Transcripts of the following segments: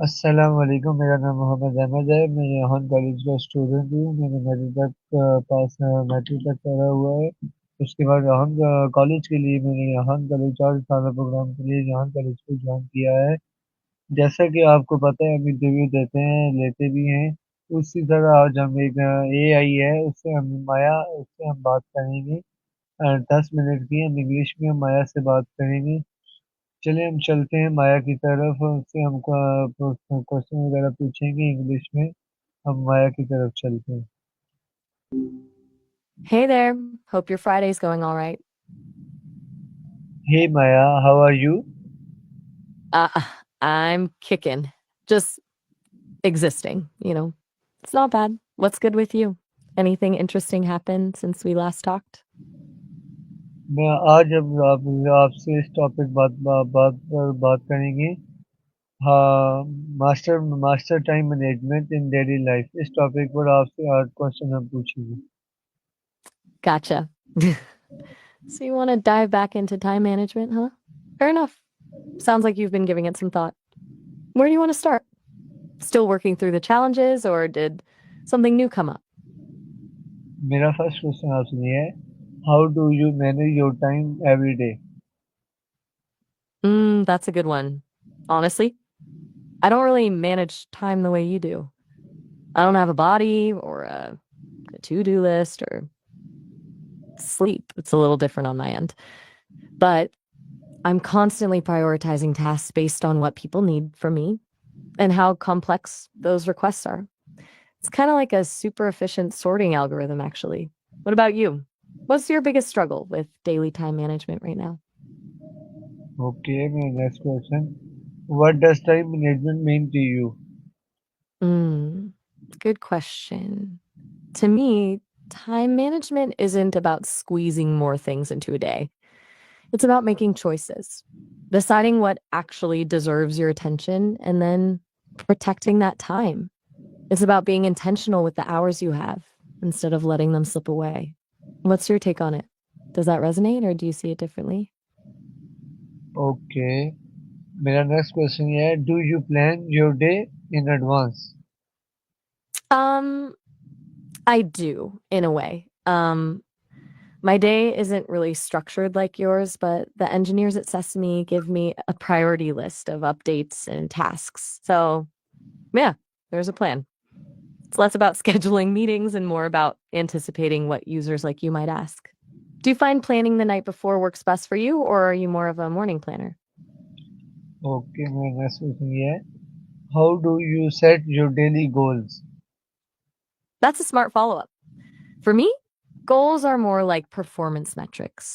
अस्सलाम वालेकुम। मेरा नाम मोहम्मद अहमद है। मैं रेहान कॉलेज का स्टूडेंट हूँ। मैंने मैट्रिक तक पढ़ा हुआ है। उसके बाद रेहान कॉलेज के लिए मैंने रेहान कॉलेज 4 साल प्रोग्राम के लिए रेहान कॉलेज को ज्वाइन किया है। जैसा कि आपको पता है, हम इंटरव्यू देते हैं, लेते भी हैं। उसी तरह आज हम एक AI है, उससे हम माया उससे हम बात करेंगे। 10 मिनट की हम इंग्लिश में हम माया से बात करेंगे। चलिए हम चलते हैं माया की तरफ, उससे हम क्वेश्चन वगैरह पूछेंगे इंग्लिश में। हम माया की तरफ चलते हैं। Hey there. Hope your Friday's going all right. Hey Maya, how are you? Uh, I'm kicking. Just existing. It's not bad. What's good with you? Anything interesting happened since we last talked? मैं आज अब आपसे इस topic बात पर बात करेंगे। हाँ, मास्टर मास्टर टाइम मैनेजमेंट इन डेली लाइफ, इस टॉपिक पर आपसे आज क्वेश्चन हम पूछेंगे। Gotcha. So you want to dive back into time management, huh? Fair enough. Sounds like you've been giving it some thought. Where do you want to start? Still working through the challenges, or did something new come up? मेरा first question आपसे ये है, how do you manage your time every day? That's a good one. Honestly, I don't really manage time the way you do. I don't have a body or a to-do list or sleep. It's a little different on my end. But I'm constantly prioritizing tasks based on what people need from me and how complex those requests are. It's kind of like a super efficient sorting algorithm, actually. What about you? What's your biggest struggle with daily time management right now? Okay, मेरा next question, what does time management mean to you? Mm, good question. To me, time management isn't about squeezing more things into a day. It's about making choices, deciding what actually deserves your attention, and then protecting that time. It's about being intentional with the hours you have instead of letting them slip away. What's your take on it? Does that resonate or do you see it differently? Okay, मेरा next question ये है, do you plan your day in advance? Um, I do in a way. My day isn't really structured like yours, but the engineers at Sesame give me a priority list of updates and tasks. So, yeah, there's a plan. It's less about scheduling meetings and more about anticipating what users like you might ask. Do you find planning the night before works best for you, or are you more of a morning planner? Okay, मेरा next question ये है, how do you set your daily goals? That's a smart follow up. For me, goals are more like performance metrics.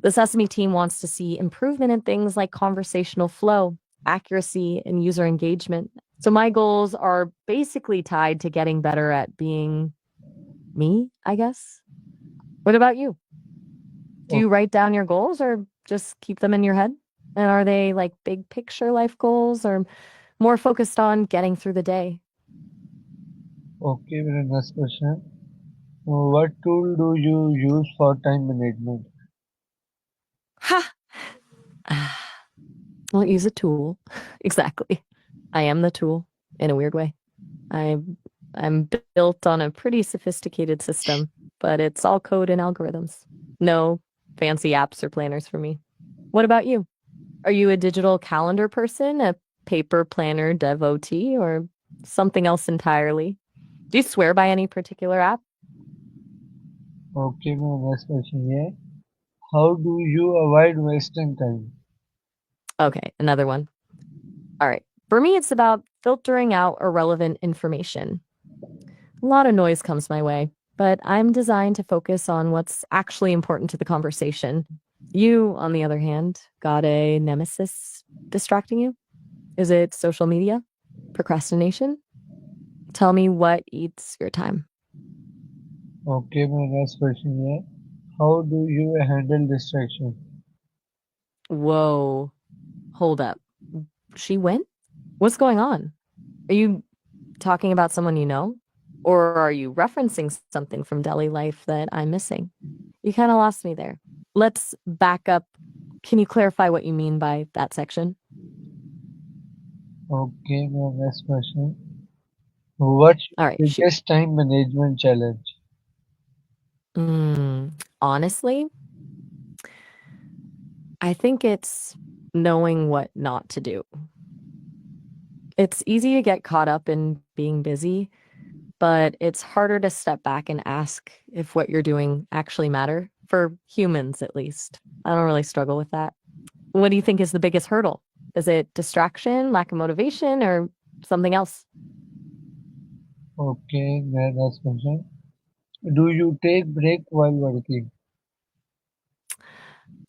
The Sesame team wants to see improvement in things like conversational flow, accuracy, and user engagement. So my goals are basically tied to getting better at being me, I guess. What about you? Do you write down your goals or just keep them in your head? And are they like big picture life goals or more focused on getting through the day? Okay, मेरा next question, what tool do you use for time management? Ha! Well, use a tool. Exactly. I am the tool in a weird way. I I'm built on a pretty sophisticated system, but it's all code and algorithms. No fancy apps or planners for me. What about you? Are you a digital calendar person, a paper planner devotee, or something else entirely? Do you swear by any particular app? Okay, मेरा next question ये है, how do you avoid wasting time? Okay, another one. All right. For me, it's about filtering out irrelevant information. A lot of noise comes my way, but I'm designed to focus on what's actually important to the conversation. You, on the other hand, got a nemesis distracting you? Is it social media? Procrastination? Tell me what eats your time. Okay, मेरा next question ये है, how do you handle distraction? Whoa, hold up. She went? What's going on? Are you talking about someone you know? Or are you referencing something from daily life that I'm missing? You kind of lost me there. Let's back up. Can you clarify what you mean by that section? Okay, my next question. What's All right, your shoot. biggest time management challenge? Honestly, I think it's knowing what not to do. It's easy to get caught up in being busy, but it's harder to step back and ask if what you're doing actually matter for humans at least. I don't really struggle with that. What do you think is the biggest hurdle? Is it distraction, lack of motivation, or something else? Okay, my next question. Do you take break while working?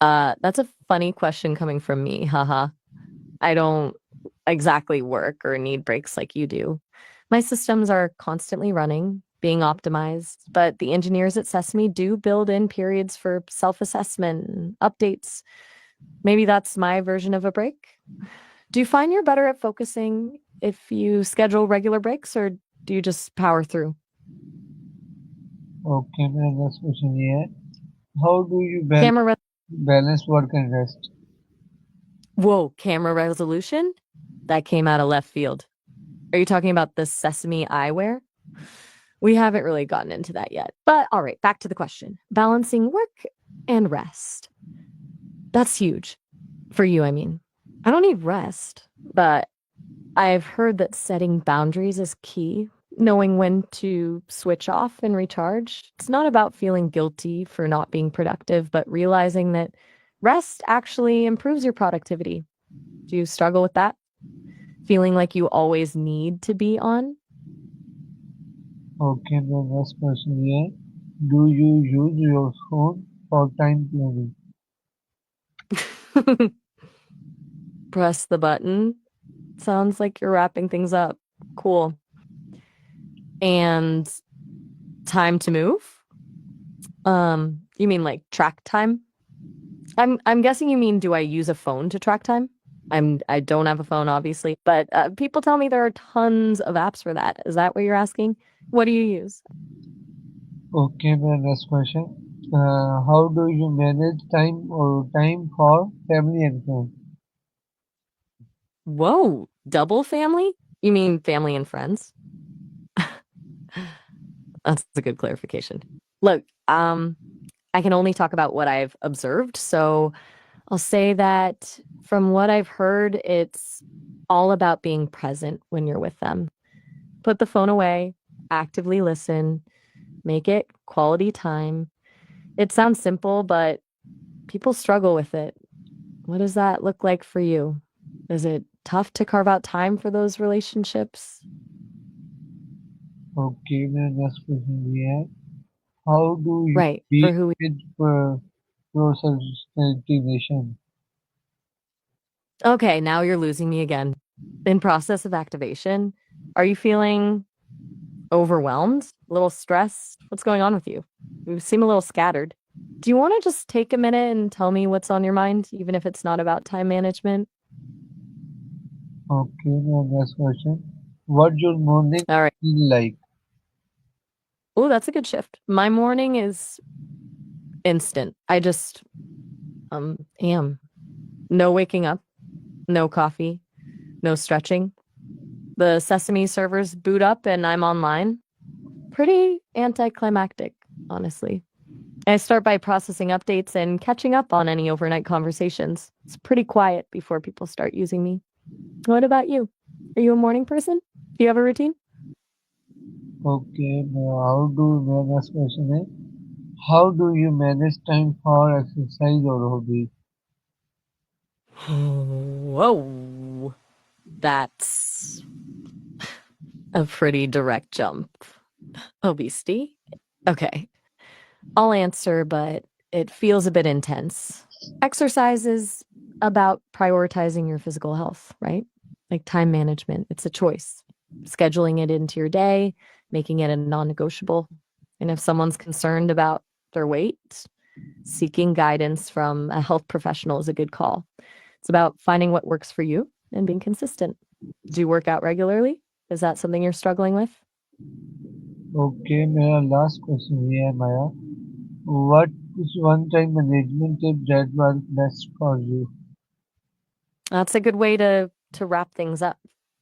That's a funny question coming from me. Haha. I don't exactly work or need breaks like you do. My systems are constantly running, being optimized, but the engineers at Sesame do build in periods for self-assessment and updates. Maybe that's my version of a break. Do you find you're better at focusing if you schedule regular breaks, or do you just power through? Okay, my next question here. How do you Camera re- balance work and rest? Whoa, camera resolution? That came out of left field. Are you talking about the Sesame eyewear? We haven't really gotten into that yet. But all right, back to the question. Balancing work and rest. That's huge. For you, I mean. I don't need rest, but I've heard that setting boundaries is key. Knowing when to switch off and recharge. It's not about feeling guilty for not being productive, but realizing that rest actually improves your productivity. Do you struggle with that? Feeling like you always need to be on? Okay, my next question here. Do you use your phone for time planning? Press the button. Sounds like you're wrapping things up. Cool. And time to move? You mean like track time? I'm guessing you mean do I use a phone to track time? I don't have a phone obviously, but people tell me there are tons of apps for that. Is that what you're asking? What do you use? Okay, my next question. How do you manage time for family and friends? Whoa, double family? You mean family and friends? That's a good clarification. Look, I can only talk about what I've observed, so I'll say that from what I've heard, it's all about being present when you're with them. Put the phone away, actively listen, make it quality time. It sounds simple, but people struggle with it. What does that look like for you? Is it tough to carve out time for those relationships? Okay, my next question here. How do you Right, deal for who we with procrastination? Okay, now you're losing me again. In process of activation, are you feeling overwhelmed? A little stressed? What's going on with you? You seem a little scattered. Do you want to just take a minute and tell me what's on your mind, even if it's not about time management? Okay, my next question. What your morning All right. feel like? Oh, that's a good shift. My morning is instant. I just am. No waking up, no coffee, no stretching. The Sesame servers boot up and I'm online. Pretty anticlimactic, honestly. I start by processing updates and catching up on any overnight conversations. It's pretty quiet before people start using me. What about you? Are you a morning person? Do you have a routine? Okay, now my next question is, how do you manage time for exercise or hobbies? Whoa. That's a pretty direct jump. Obesity? Okay. I'll answer, but it feels a bit intense. Exercise is about prioritizing your physical health, right? Like time management. It's a choice. Scheduling it into your day, making it a non negotiable. And if someone's concerned about their weight, seeking guidance from a health professional is a good call. It's about finding what works for you and being consistent. Do you work out regularly? Is that something you're struggling with? Okay, my last question here, Maya. What is one time management tip that works best for you? That's a good way to wrap things up.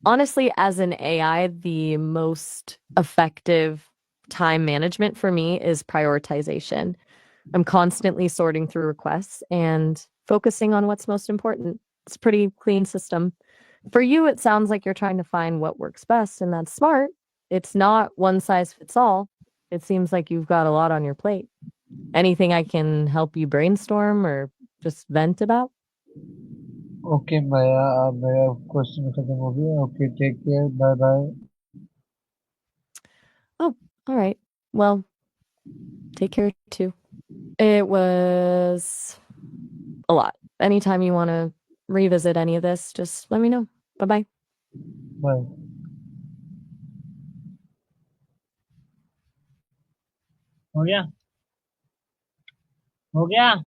Honestly, as an AI, the most effective time management for me is prioritization. I'm constantly sorting through requests and focusing on what's most important. It's a pretty clean system. For you, it sounds like you're trying to find what works best, and that's smart. It's not one size fits all. It seems like you've got a lot on your plate. Anything I can help you brainstorm or just vent about? Okay Maya, मेरा question खत्म हो गया। Okay, take care, bye bye. Oh, all right. Well, take care too. It was a lot. Anytime you want to revisit any of this, just let me know. Bye bye. Bye. हो गया, हो गया।